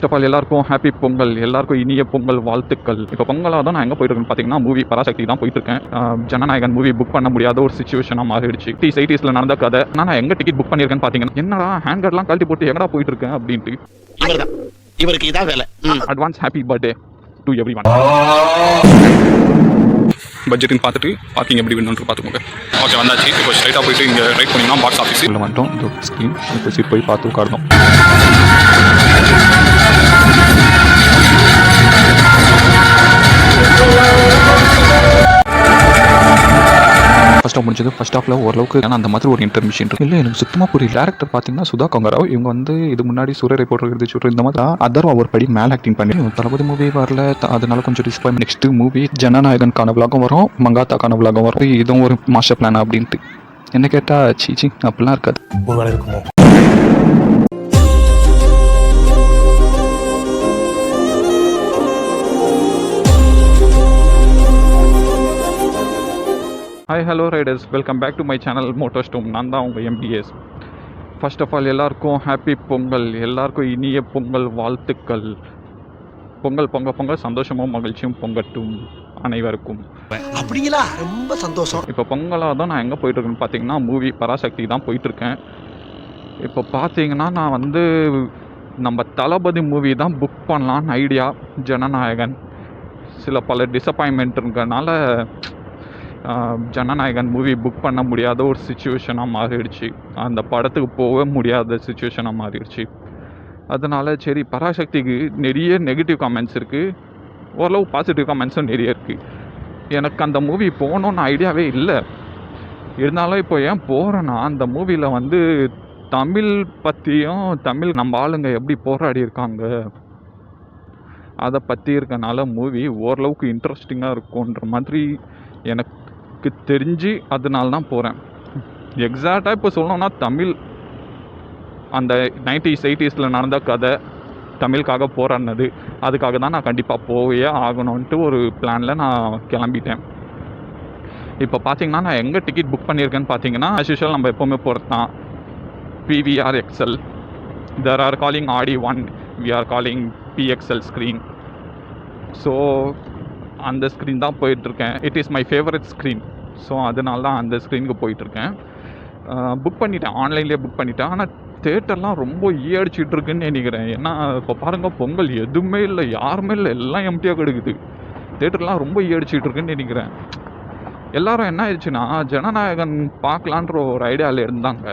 First of all எல்லாருக்கும் happy Pongal, எல்லாருக்கும் இனிய பொங்கல் வாழ்த்துக்கள். இப்போ பொங்கலாக தான் நான் எங்கே போயிட்டு இருக்கேன்னு பார்த்தீங்கன்னா, மூவி பராசக்தி தான் போயிட்டு இருக்கேன். ஜனநாயகன் மூவி புக் பண்ண முடியாத ஒரு சுச்சுவேஷனாக மாறிடுச்சு. 80s நடந்த கதை. நான் எங்கே டிக்கெட் புக் பண்ணியிருக்கேன்னு பார்த்தீங்கன்னா, என்னடா ஹேங்கர்லாம் கழட்டி போட்டு எங்கடா போயிட்டு இருக்கேன் அப்படின்ட்டு. இவருக்கு இதான் வேலை. Advance happy birthday to everyone. பட்ஜெட்னு பார்த்துட்டு பார்க்கிங் எப்படி வேணும்னு பார்த்துக்கோங்க. ஓகே, வந்தாச்சு. இப்போ ஸ்ட்ரைட்டாக போயிட்டு இங்கே ரைட் பண்ணிங்கன்னா பாக்ஸ் ஆஃபீஸ் உள்ள வந்துட்டோம். இந்த ஸ்க்ரீன் இப்போ சீட் போய் பார்த்து உட்காரணும். ஃபர்ஸ்ட் ஆஃப் முடிஞ்சது. ஃபர்ஸ்ட் ஆஃப்ல ஓரளவுக்கு ஏன்னா அந்த மாதிரி ஒரு இன்டர்மிஷன் இருக்கு. இல்லை எனக்கு சுத்தமாக புரியல. டேரக்டர் பார்த்தீங்கன்னா சுதா கொங்கராவ். இவங்க வந்து இது முன்னாடி சூரிய போட்டு சொல்ற இந்த மாதிரி அதர்வா ஒரு படி மேலே ஆக்டிங் பண்ணி தளபதி மூவி வரல, அதனால கொஞ்சம் டிஸ்பாயின்ட். நெக்ஸ்ட் மூவி ஜனநாயகனுக்கான விலாகம் வரும், மங்காத்தாக்கான விலாகம் வரும். இதுவும் ஒரு மாஸ்டர் பிளான் அப்படின்ட்டு என்ன கேட்டா சீச்சி அப்படிலாம் இருக்காது. ஒரு வேலை இருக்குமோ. Hi hello riders, welcome back to my channel Motostorm. நான் தான் உங்கள் MBS. ஃபர்ஸ்ட் ஆஃப் ஆல் எல்லாருக்கும் ஹாப்பி பொங்கல், எல்லாருக்கும் இனிய பொங்கல் வாழ்த்துக்கள். பொங்கல் பொங்க பொங்கல் சந்தோஷமும் மகிழ்ச்சியும் பொங்கட்டும் அனைவருக்கும். அப்படிங்களா, ரொம்ப சந்தோஷம். இப்போ பொங்கலாக தான் நான் எங்கே போயிட்டுருக்கேன்னு பார்த்தீங்கன்னா, மூவி பராசக்தி தான் போயிட்டுருக்கேன். இப்போ பார்த்தீங்கன்னா நான் வந்து நம்ம தளபதி மூவி தான் புக் பண்ணலான்னு ஐடியா. ஜனநாயகன் சில பல டிசப்பாயின்மெண்ட் இருக்கனால ஜனநாயகன் மூவி புக் பண்ண முடியாத ஒரு சுச்சுவேஷனாக மாறிடுச்சு. அந்த படத்துக்கு போக முடியாத சுச்சுவேஷனாக மாறிடுச்சு. அதனால சரி, பராசக்திக்கு நிறைய நெகட்டிவ் கமெண்ட்ஸ் இருக்குது, ஓரளவு பாசிட்டிவ் கமெண்ட்ஸும் நிறைய இருக்குது. எனக்கு அந்த மூவி போகணுன்னு ஐடியாவே இல்லை. இருந்தாலும் இப்போ ஏன் போகிறேன்னா, அந்த மூவியில் வந்து தமிழ் பற்றியும் தமிழ் நம்ம ஆளுங்க எப்படி போராடி இருக்காங்க அதை பற்றி இருக்கனால மூவி ஓரளவுக்கு இன்ட்ரெஸ்டிங்காக இருக்குன்ற மாதிரி எனக்கு தெரிஞ்சு அதனால தான் போகிறேன். எக்ஸாக்டாக இப்போ சொல்லணும்னா தமிழ் அந்த 90s 80s நடந்த கதை தமிழுக்காக போராடினது, அதுக்காக தான் நான் கண்டிப்பாக போவே ஆகணும்ன்ட்டு ஒரு பிளானில் நான் கிளம்பிட்டேன். இப்போ பார்த்தீங்கன்னா நான் எங்கே டிக்கெட் புக் பண்ணியிருக்கேன்னு பார்த்தீங்கன்னா, ஆஸ் யூஷுவல் நம்ம எப்போவுமே போகிறது தான் PVR XL. There are calling Audi 1, we are calling PXL screen. So அந்த ஸ்க்ரீன் தான் போயிட்டுருக்கேன். It is my favourite screen. So அதனால தான் அந்த ஸ்க்ரீனுக்கு போயிட்டுருக்கேன். புக் பண்ணிட்டேன், ஆன்லைன்லேயே புக் பண்ணிட்டேன். ஆனால் தேட்டர்லாம் ரொம்ப ஈயடிச்சிட்டு இருக்குன்னு நினைக்கிறேன். ஏன்னா இப்போ பாருங்கள், பொங்கல் எதுவுமே இல்லை, யாருமே இல்லை, எல்லாம் எம்டியாக கிடக்குது. தேட்டர்லாம் ரொம்ப ஈயடிச்சிட்டு இருக்குன்னு நினைக்கிறேன். எல்லோரும் என்ன ஆயிடுச்சுன்னா, ஜனநாயகன் பார்க்கலான்ற ஒரு ஐடியாவில் இருந்தாங்க.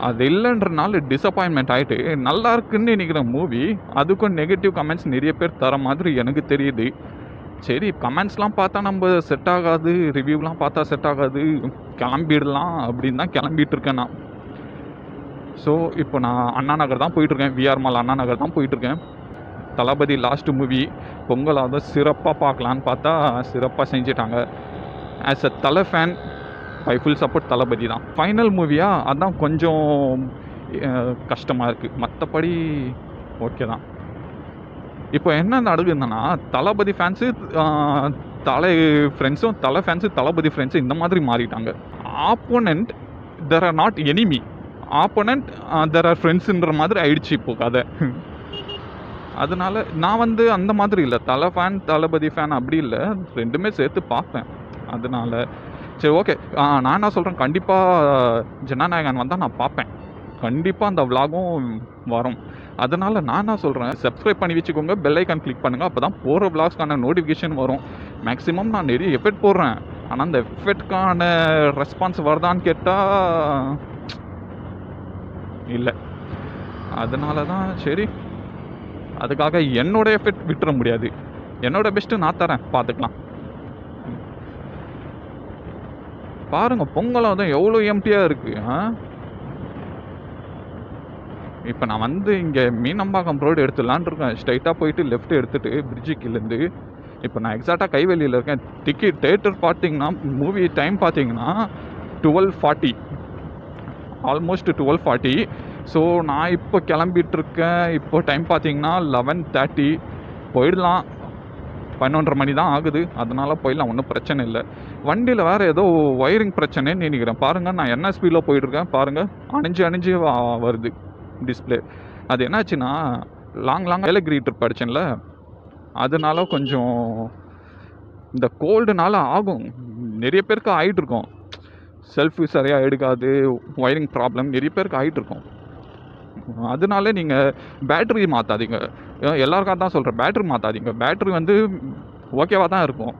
அது இல்லைன்றனால டிசப்பாயின்மெண்ட் ஆகிட்டு நல்லா இருக்குன்னு நினைக்கிறேன் மூவி. அதுக்கும் நெகட்டிவ் கமெண்ட்ஸ் நிறைய பேர் தர மாதிரி எனக்கு தெரியுது. சரி, கமெண்ட்ஸ்லாம் பார்த்தா நம்ம செட் ஆகாது, ரிவ்யூலாம் பார்த்தா செட் ஆகாது, கிளம்பிடலாம் அப்படின்னு தான் கிளம்பிட்டு இருக்கேன் நான். ஸோ இப்போ நான் அண்ணா நகர் தான் போயிட்டுருக்கேன், VR மால் அண்ணா நகர் தான் போயிட்டுருக்கேன். தளபதி லாஸ்ட் மூவி பொங்கலாவது சிறப்பாக பார்க்கலான்னு பார்த்தா சிறப்பாக செஞ்சிட்டாங்க. ஆஸ் அ தலை ஃபேன் பை ஃபுல் சப்போர்ட் தளபதி தான். ஃபைனல் மூவியாக அதான் கொஞ்சம் கஷ்டமாக இருக்குது, மற்றபடி ஓகே தான். இப்போ என்ன நடக்குதுன்னா, தளபதி ஃபேன்ஸு தலை ஃப்ரெண்ட்ஸும், தலை ஃபேன்ஸு தளபதி ஃப்ரெண்ட்ஸு இந்த மாதிரி மாறிட்டாங்க. Opponent there are not enemy, opponent there are ஃப்ரெண்ட்ஸுன்ற மாதிரி ஆயிடுச்சு இப்போ கதை. அதனால நான் வந்து அந்த மாதிரி இல்லை, தலை ஃபேன் தளபதி ஃபேன் அப்படி இல்லை, ரெண்டுமே சேர்த்து பார்ப்பேன். அதனால சரி ஓகே, நான் என்ன சொல்கிறேன், கண்டிப்பாக ஜனநாயகன் வந்தால் நான் பார்ப்பேன், கண்டிப்பாக அந்த விலாகும் வரும். அதனால் நான் என்ன சொல்கிறேன், சப்ஸ்கிரைப் பண்ணி வச்சுக்கோங்க, பெல் ஐக்கான் கிளிக் பண்ணுங்கள், அப்போ தான் போகிற விலாக்ஸ்க்கான நோட்டிஃபிகேஷன் வரும். மேக்ஸிமம் நான் நிறைய எஃபெக்ட் போடுறேன், ஆனால் அந்த எஃபெக்ட்கான ரெஸ்பான்ஸ் வருதான்னு கேட்டால் இல்லை. அதனால தான் சரி, அதுக்காக என்னோடய எஃபெக்ட் விட்டுற முடியாது, என்னோடய பெஸ்ட்டு நான் தரேன், பார்த்துக்கலாம். பாருங்கள், பொங்கலாக தான் எவ்வளோ எம்டியாக இருக்குது. இப்போ நான் வந்து இங்கே மீனம்பாக்கம் ரோடு எடுத்துடலான் இருக்கேன். ஸ்ட்ரைட்டாக போயிட்டு லெஃப்ட் எடுத்துகிட்டு பிரிட்ஜுக்கிலேருந்து இப்போ நான் எக்ஸாக்டாக கைவெளியில் இருக்கேன். டிக்கெட் தேட்டர் பார்த்தீங்கன்னா, மூவி டைம் பார்த்தீங்கன்னா 12:40, ஆல்மோஸ்ட் 12:40. ஸோ நான் இப்போ கிளம்பிகிட்ருக்கேன். இப்போ டைம் பார்த்தீங்கன்னா 11:30. போயிடலாம், 11:30 மணி தான் ஆகுது, அதனால் போயிடலாம், ஒன்றும் பிரச்சனை இல்லை. வண்டியில் வேறு ஏதோ ஒயரிங் பிரச்சனைன்னு நினைக்கிறேன். பாருங்கள், நான் என்ன ஸ்பீடில் போயிட்டுருக்கேன் பாருங்கள், அணிஞ்சு வருது டிஸ்பிளே. அது என்னாச்சுன்னா, லாங் ஏலகிரி ட்ரிப் படித்தேன்ல, அதனால கொஞ்சம் இந்த கோல்டுனால ஆகும். நிறைய பேருக்கு ஆகிட்டு இருக்கோம். செல்ஃபி சரியாக எடுக்காது, ஒயரிங் ப்ராப்ளம் நிறைய பேருக்கு ஆகிட்டு இருக்கோம். அதனால நீங்கள் பேட்ரி மாற்றாதீங்க. எல்லாருக்காக தான் சொல்கிறேன், பேட்ரி மாற்றாதீங்க. பேட்ரி வந்து ஓகேவாக தான் இருக்கும்,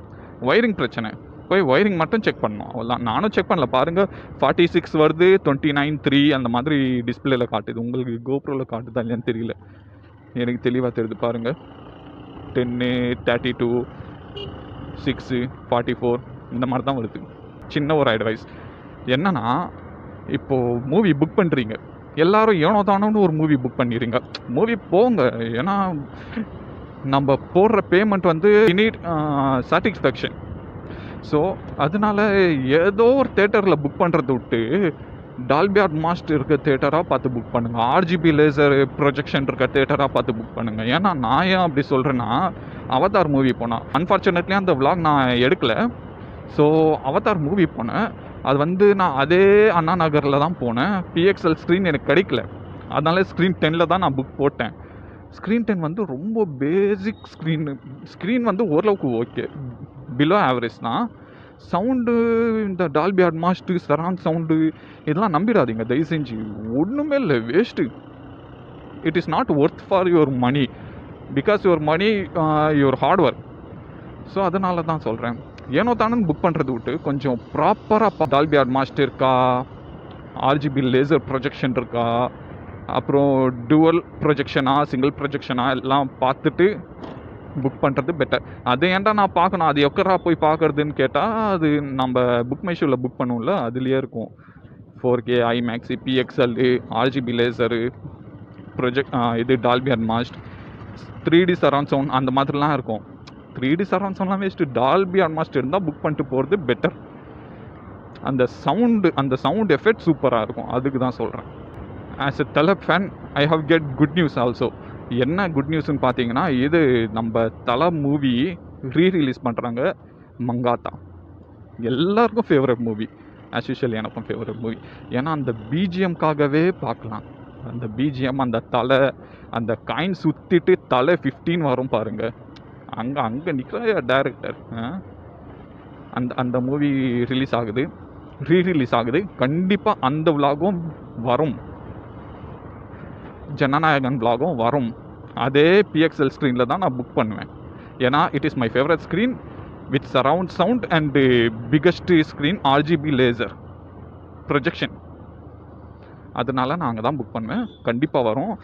ஒயரிங் பிரச்சனை. போய் ஒயரிங் மட்டும் செக் பண்ணணும், அவ்வளோதான். நானும் செக் பண்ணல, பாருங்கள் 46 வருது, 29.3 அந்த மாதிரி டிஸ்பிளேல காட்டுது. உங்களுக்கு கோப்ரோவில் காட்டுதா இல்லையான்னு தெரியல, எனக்கு தெளிவாக தெரியுது பாருங்கள். 10, 32, 6, 44 இந்த மாதிரி தான் வருது. சின்ன ஒரு அட்வைஸ் என்னன்னா, இப்போது மூவி புக் பண்ணுறீங்க, எல்லாரும் ஏனோ தானோன்னு ஒரு மூவி புக் பண்ணிடுங்க. மூவி போங்க, ஏன்னா நம்ம போடுற பேமெண்ட் வந்து நீட் சாட்டிஸ்ஃபேக்ஷன். ஸோ அதனால ஏதோ ஒரு தேட்டரில் புக் பண்ணுறத விட்டு டால்பி அட்மாஸ் இருக்க தேட்டராக பார்த்து புக் பண்ணுங்கள். ஆர்ஜிபி லேசர் ப்ரொஜெக்ஷன் இருக்க தேட்டராக பார்த்து புக் பண்ணுங்கள். ஏன்னா நான் ஏன் அப்படி சொல்கிறேன்னா, அவதார் மூவி போனேன். அன்ஃபார்ச்சுனேட்லி அந்த vlog நான் எடுக்கலை. ஸோ அவதார் மூவி போனேன், அது வந்து நான் அதே அண்ணா நகரில் தான் போனேன். பிஎக்ஸ்எல் ஸ்க்ரீன் எனக்கு கிடைக்கல, அதனால ஸ்க்ரீன் 10 தான் நான் புக் போட்டேன். ஸ்க்ரீன் 10 வந்து ரொம்ப பேசிக் ஸ்க்ரீன் வந்து ஓரளவுக்கு ஓகே, பிலோ ஆவரேஜ் தான். சவுண்டு இந்த டால்பி அட்மாஸ்டு சரவுண்ட் சவுண்டு இதெல்லாம் நம்பிடாதீங்க தயவு செஞ்சு, ஒன்றுமே இல்லை, waste. It is not worth for your money, because your money your hard work. So அதனால தான் சொல்கிறேன், ஏனோ தானு புக் பண்ணுறது விட்டு கொஞ்சம் ப்ராப்பராக டால்பி அட்மாஸ்ட் இருக்கா, ஆர்ஜிபி லேசர் ப்ரொஜெக்ஷன் இருக்கா, அப்புறம் டுவல் ப்ரொஜெக்ஷனா சிங்கிள் ப்ரொஜெக்ஷனா எல்லாம் பார்த்துட்டு புக் பண்ணுறது பெட்டர். அது ஏன்டா நான் பார்க்கணும், அது எக்கரா போய் பார்க்குறதுன்னு கேட்டால், அது நம்ம புக் மை ஷோவில் புக் பண்ணுவோம்ல, அதுலேயே இருக்கும். 4K ஐமேக்ஸு, பிஎக்ஸ்எல்லு, ஆர்ஜிபி லேசரு, இது டால்பி அட்மாஸ்ட், 3D சரவுண்ட் சவுண்ட் அந்த மாதிரிலாம் இருக்கும். 3D சரவுண்ட் சவுண்ட்லாம் வேஸ்ட்டு, டால்பி அட்மாஸ்ட் இருந்தால் புக் பண்ணிட்டு போகிறது பெட்டர். அந்த சவுண்ட் எஃபெக்ட் சூப்பராக இருக்கும், அதுக்கு தான் சொல்கிறேன். As a Thala fan I have get good news also. என்ன குட் நியூஸ்ன்னு பார்த்தீங்கன்னா, இது நம்ம தலை மூவி ரீரிலீஸ் பண்ணுறாங்க, மங்காத்தா. எல்லாருக்கும் ஃபேவரட் மூவி, ஆஸ் யூஷுவல் எனக்கும் ஃபேவரட் மூவி. ஏன்னா அந்த பிஜிஎம்காகவே பார்க்கலாம். அந்த பிஜிஎம், அந்த தலை, அந்த காயின் சுற்றிட்டு தலை 15 வரும் பாருங்கள், அங்கே நிற்கிற டேரக்டர். அந்த மூவி ரீரிலீஸ் ஆகுது. கண்டிப்பாக அந்த விலாகும் வரும், ஜனநாயகன் vlogகும் வரும். அதே பிஎக்ஸ்எல் ஸ்க்ரீனில் தான் நான் புக் பண்ணுவேன். ஏன்னா it is my favourite screen with surround sound and biggest screen RGB laser projection. அதனால நான் அங்கே தான் புக் பண்ணுவேன், கண்டிப்பாக வரும்.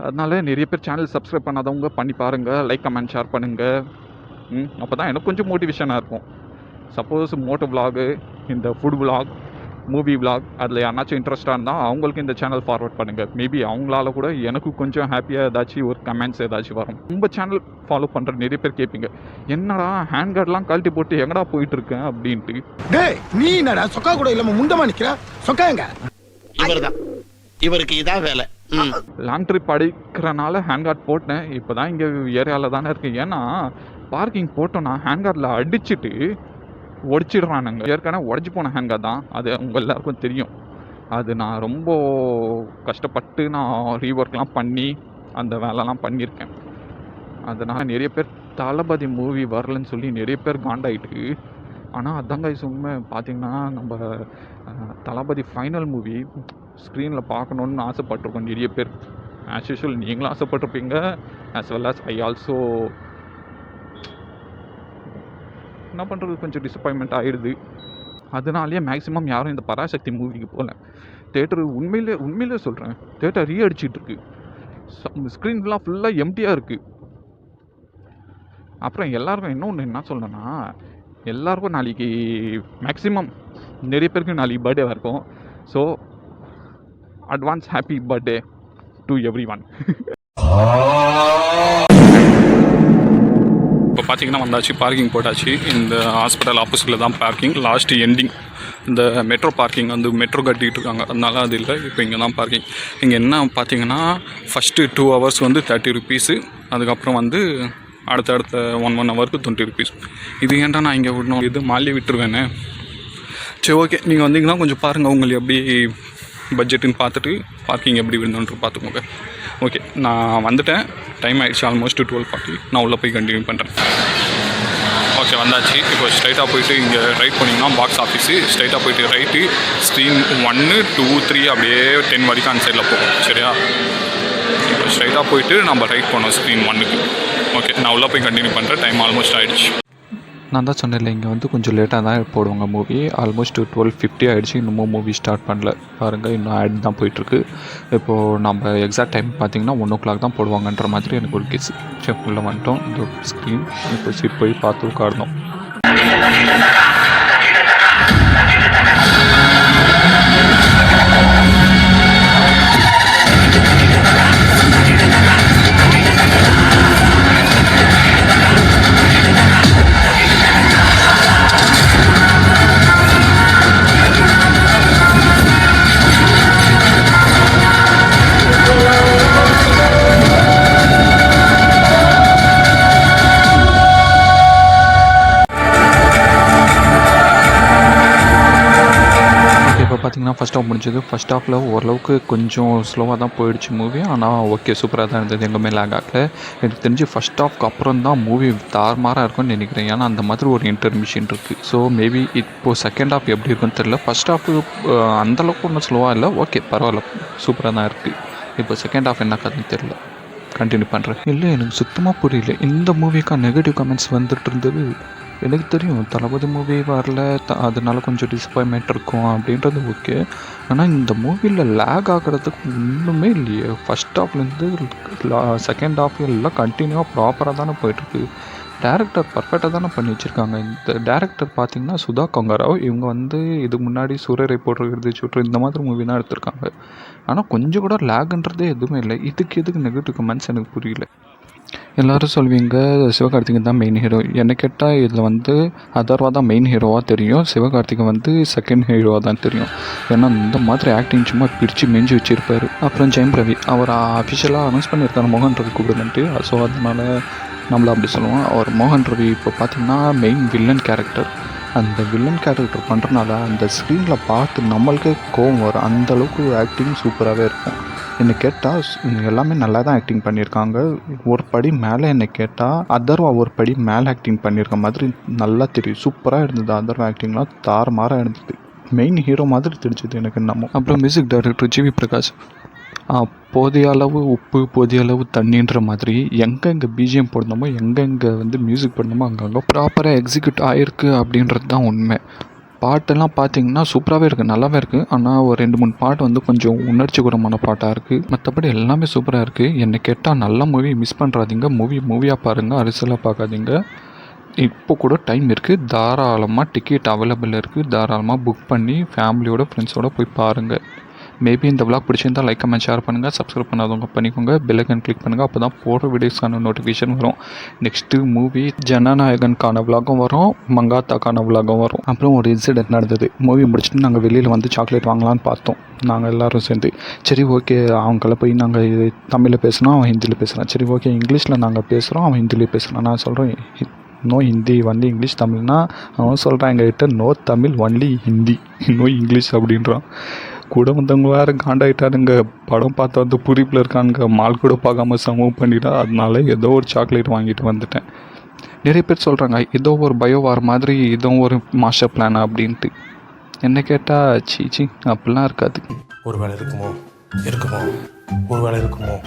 அதனால நிறைய பேர் சேனல் சப்ஸ்கிரைப் பண்ணாதவங்க பண்ணி பாருங்கள், லைக் கமெண்ட் ஷேர் பண்ணுங்கள். அப்போ தான் எனக்கு கொஞ்சம் மோட்டிவேஷனாக இருக்கும். சப்போஸ் மோட்டோ விலாகு, இந்த ஃபுட் விலாக், மூவி விலாக் அதில் யாராச்சும் இன்ட்ரெஸ்டாக இருந்தால் அவங்களுக்கு இந்த சேனல் ஃபார்வர்ட் பண்ணுங்கள். மேபி அவங்களால கூட எனக்கு கொஞ்சம் ஹாப்பியாக ஏதாச்சும் ஒரு கமெண்ட்ஸ் ஏதாச்சும் வரும். நம்ம சேனல் ஃபாலோ பண்ணுற நிறைய பேர் கேட்பீங்க, என்னடா ஹேண்ட் கார்டெலாம் கழட்டி போட்டு எங்கடா போயிட்டுருக்கேன் அப்படின்ட்டு. டேய் நீ என்னடா சொக்கா கூட இல்லாமல் முண்டமா நிற்கிற, சொக்காங்க இவர்தான், இவருக்கு இதான் வேலை. லாங் ட்ரிப் அடிக்கிறனால ஹேண்ட் கார்ட் போட்டேன். இப்போ தான் இங்கே ஏரியாவில் தானே இருக்குது. ஏன்னா பார்க்கிங் போட்டோன்னா ஹேண்ட் கார்டில் அடிச்சுட்டு உடச்சிடுறானுங்க. ஏற்கனவே உடஞ்சி போன ஹேங்கர் தான் அது, உங்கள் எல்லாருக்கும் தெரியும். அது நான் ரொம்ப கஷ்டப்பட்டு நான் ரீஒர்க்லாம் பண்ணி அந்த வேலைலாம் பண்ணியிருக்கேன். அதனால் நிறைய பேர் தளபதி மூவி வரலன்னு சொல்லி நிறைய பேர் காண்டாயிட்டு. ஆனால் அதாங்க உண்மை. பார்த்திங்கன்னா நம்ம தளபதி ஃபைனல் மூவி ஸ்க்ரீனில் பார்க்கணுன்னு ஆசைப்பட்டிருக்கோம் நிறைய பேர். ஆஸ் யூஷுவல் நீங்களும் ஆசைப்பட்டிருப்பீங்க, as well as I also. என்ன பண்ணுறது, கொஞ்சம் டிசப்பாயின்மெண்ட் ஆகிடுது. அதனாலேயே மேக்ஸிமம் யாரும் இந்த பராசக்தி மூவிக்கு போகல. தேட்டரு உண்மையிலே சொல்கிறேன், தேட்டர் ரீஅடிச்சிட்ருக்கு. ஸ்க்ரீன்லாம் ஃபுல்லாக எம்டியாக இருக்குது. அப்புறம் எல்லாருக்கும் இன்னொன்று என்ன சொல்லணும்னா, எல்லாருக்கும் நாளைக்கு மேக்ஸிமம் நிறைய பேருக்கு நாளைக்கு பர்த்டேவாக இருக்கும். So advance happy birthday to every one. இப்போ பார்த்தீங்கன்னா வந்தாச்சு, பார்க்கிங் போட்டாச்சு. இந்த ஹாஸ்பிட்டல் ஆப்போசிட்டில் தான் பார்க்கிங், லாஸ்ட் எண்டிங். இந்த மெட்ரோ பார்க்கிங் வந்து மெட்ரோ கட்டிகிட்டு இருக்காங்க, அதனால அது இல்லை. இப்போ இங்கே தான் பார்க்கிங். இங்கே என்ன பார்த்தீங்கன்னா, ஃபஸ்ட்டு 2 hours வந்து 30 rupees, அதுக்கப்புறம் வந்து அடுத்த 1 hour 20 rupees. இது ஏன்டா நான் இங்கே விடணும், இது மாலி விட்டுருவேனே. சரி ஓகே, நீங்கள் வந்தீங்கன்னா கொஞ்சம் பாருங்கள், உங்களுக்கு எப்படி பட்ஜெட்டுன்னு பார்த்துட்டு பார்க்கிங் எப்படி விடணுன்ட்டு பார்த்துக்கோங்க. ஓகே, நான் வந்துட்டேன். டைம் ஆகிடுச்சு, ஆல்மோஸ்ட் 12:40. நான் உள்ளே போய் கண்டினியூ பண்ணுறேன். ஓகே, வந்தாச்சு. இப்போ ஸ்ட்ரைட்டாக போயிட்டு இங்கே ரைட் பண்ணிங்கன்னா பாக்ஸ் ஆஃபீஸு, ஸ்ட்ரைட்டாக போயிட்டு ரைட்டு ஸ்க்ரீன் 1, 2, 3 அப்படியே 10 வரைக்கும் அந்த சைடில் போகும். சரியா? இப்போ ஸ்ட்ரைட்டாக போயிட்டு நம்ம ரைட் போனோம் ஸ்க்ரீன் 1க்கு. ஓகே, நான் உள்ளே போய் கண்டினியூ பண்ணுறேன். டைம் ஆல்மோஸ்ட் ஆகிடுச்சு. நான் தான் சொன்னேன்ல, இங்கே வந்து கொஞ்சம் லேட்டாக தான் போடுவாங்க மூவி. ஆல்மோஸ்ட் 12:50 ஆகிடுச்சு. இன்னமும் மூவி ஸ்டார்ட் பண்ணல பாருங்கள். இன்னும் ஆட் தான் போயிட்டுருக்கு. இப்போது நம்ம எக்ஸாக்ட் டைம் பார்த்திங்கன்னா 1 o'clock தான் போடுவாங்கன்ற மாதிரி எனக்கு ஒரு கெஸ். சரி, உள்ளே வந்துட்டோம். இந்த ஸ்க்ரீன் இப்போ சீட் போய் பார்த்து உட்காரணும். பார்த்திங்கன்னா ஃபஸ்ட் ஹாஃப் முடிஞ்சது. ஃபஸ்ட் ஹாஃபில் ஓரளவுக்கு கொஞ்சம் ஸ்லோவாக தான் போயிடுச்சு மூவி. ஆனால் ஓகே, சூப்பராக தான் இருந்தது. எங்கேயுமே லேக் ஆகலை. எனக்கு தெரிஞ்சு ஃபஸ்ட் ஹாஃப்க்கு அப்புறம் தான் மூவி தாறுமாறாக இருக்கும்னு நினைக்கிறேன். ஏன்னா அந்த மாதிரி ஒரு இன்டர்மிஷன் இருக்குது. ஸோ மேபி இப்போது செகண்ட் ஹாஃப் எப்படி இருக்குன்னு தெரியல. ஃபஸ்ட் ஹாஃப் அந்தளவுக்கு ஒன்றும் ஸ்லோவாக இல்லை. ஓகே, பரவாயில்ல, சூப்பராக தான் இருக்குது. இப்போ செகண்ட் ஹாஃப் என்ன கதைன்னு தெரியல. கண்டினியூ பண்ணுறேன். இல்லை, எனக்கு சுத்தமாக புரியல. இந்த மூவிக்காக நெகட்டிவ் கமெண்ட்ஸ் வந்துட்டு இருந்தது. எனக்கு தெரியும் தளபதி மூவி வரல, அதனால கொஞ்சம் டிசப்பாயின்மெண்ட் இருக்கும் அப்படின்றது ஓகே. ஆனால் இந்த மூவியில் லேக் ஆகிறதுக்கு ஒன்றுமே இல்லையே. ஃபஸ்ட் ஹாஃப்லேருந்து செகண்ட் ஹாஃப் எல்லாம் கண்டினியூவாக ப்ராப்பராக தானே போயிட்டுருக்கு. டேரக்டர் பர்ஃபெக்டாக தானே பண்ணி வச்சுருக்காங்க. இந்த டேரக்டர் பார்த்திங்கன்னா சுதா கொங்கராவ். இவங்க வந்து இதுக்கு முன்னாடி சூரியரை போடுறது சுற்று இந்த மாதிரி மூவி தான் எடுத்திருக்காங்க. ஆனால் கொஞ்சம் கூட லேக்ன்றதே எதுவுமே இல்லை. எதுக்கு நெகட்டிவ் கமெண்ட்ஸ் எனக்கு புரியல. எல்லோரும் சொல்வீங்க சிவகார்த்திகேயன் தான் மெயின் ஹீரோ. என்னை கேட்டால் இதில் வந்து அதர்வா தான் மெயின் ஹீரோவாக தெரியும். சிவகார்த்திகேயன் வந்து செகண்ட் ஹீரோவாக தான் தெரியும். ஏன்னா இந்த மாதிரி ஆக்டிங் சும்மா பிரித்து மெஞ்சு வச்சுருப்பார். அப்புறம் ஜெயம் ரவி, அவர் அஃபிஷியலாக அனௌன்ஸ் பண்ணியிருக்காரு மோகன் ரவி கூப்பிடுன்ட்டு. ஸோ அதனால் நம்மளை அப்படி சொல்லுவோம். அவர் மோகன் ரவி இப்போ பார்த்திங்கன்னா மெயின் வில்லன் கேரக்டர். அந்த வில்லன் கேரக்டர் பண்ணுறனால அந்த ஸ்க்ரீனில் பார்த்து நம்மளுக்கே கோவம் வரும். அந்தளவுக்கு ஆக்டிங் சூப்பராகவே இருக்கும். என்னை கேட்டால் எல்லாமே நல்லா தான் ஆக்டிங் பண்ணியிருக்காங்க. ஒரு படி மேலே என்னை கேட்டால் அதர்வா ஒரு படி மேலே ஆக்டிங் பண்ணியிருக்க மாதிரி நல்லா தெரியும். சூப்பராக இருந்தது. அதர்வா ஆக்டிங்லாம் தாறுமாறாக இருந்தது. மெயின் ஹீரோ மாதிரி தெரிஞ்சது எனக்கு என்னமோ. அப்புறம் மியூசிக் டைரக்டர் ஜிவி பிரகாஷ், போதிய அளவு உப்பு போதிய அளவு தண்ணின்ற மாதிரி எங்கெங்கே பிஜிஎம் போடணுமோ எங்கெங்கே வந்து மியூசிக் போடணுமோ அங்கங்கே ப்ராப்பராக எக்ஸிக்யூட் ஆகிருக்கு அப்படின்றது தான் உண்மை. பாட்டெல்லாம் பார்த்தீங்கன்னா சூப்பராகவே இருக்குது, நல்லாவே இருக்குது. ஆனால் ஒரு 2-3 பாட்டு வந்து கொஞ்சம் உணர்ச்சிகரமான பாட்டாக இருக்குது. மற்றபடி எல்லாமே சூப்பராக இருக்குது. என்னை கேட்டால் நல்ல மூவி மிஸ் பண்ணுறாதீங்க. மூவியாக பாருங்கள், அரசியலாக பார்க்காதீங்க. இப்போ கூட டைம் இருக்குது. தாராளமாக டிக்கெட் அவைலபிள் இருக்குது. தாராளமாக புக் பண்ணி ஃபேமிலியோட ஃப்ரெண்ட்ஸோடு போய் பாருங்கள். மேபி இந்த விளாக் பிடிச்சிருந்தால் லைக் கமெண்ட் ஷேர் பண்ணுங்கள். சப்ஸ்கிரைப் பண்ணாதவங்க பண்ணிக்கோங்க. பெல் ஐக்கன் கிளிக் பண்ணுங்கள். அப்போ தான் போடுற வீடியோஸ்க்கான நோட்டிஃபிகேஷன் வரும். நெக்ஸ்ட்டு மூவி ஜனநாயகனுக்கான விளாகும் வரும், மங்காத்தாக்கான விளாகும் வரும். அப்புறம் ஒரு இன்சிடென்ட் நடந்தது. மூவி முடிச்சுட்டு நாங்கள் வெளியில் வந்து சாக்லேட் வாங்கலான்னு பார்த்தோம் நாங்கள் எல்லோரும் சேர்ந்து. சரி ஓகே, அவங்கள போய் நாங்கள் தமிழில் பேசுகிறோம், அவன் ஹிந்தியில் பேசுகிறான். சரி ஓகே, இங்கிலீஷில் நாங்கள் பேசுகிறோம், அவன் ஹிந்தியில் பேசுகிறான். நான் சொல்கிறேன் நோ ஹிந்தி ஒன்லி இங்கிலீஷ். தமிழ்னா அவன் சொல்கிறான் எங்ககிட்ட no Tamil only Hindi, no English அப்படின்றான். கூட வந்தவங்க வேறு காண்டாகிட்டானுங்க. படம் பார்த்து வந்து புரிப்பில் இருக்கானுங்க. மால் கூட பார்க்காம சமூவ் பண்ணிட்டா. அதனால ஏதோ ஒரு சாக்லேட் வாங்கிட்டு வந்துட்டேன். நிறைய பேர் சொல்கிறாங்க ஏதோ ஒரு பயோவார் மாதிரி ஏதோ ஒரு மாஸ்டர் பிளான் அப்படின்ட்டு. என்ன கேட்டால் சீச்சி அப்படிலாம் இருக்காது. ஒரு வேளை இருக்குமோ, ஒரு வேளை இருக்குமோ.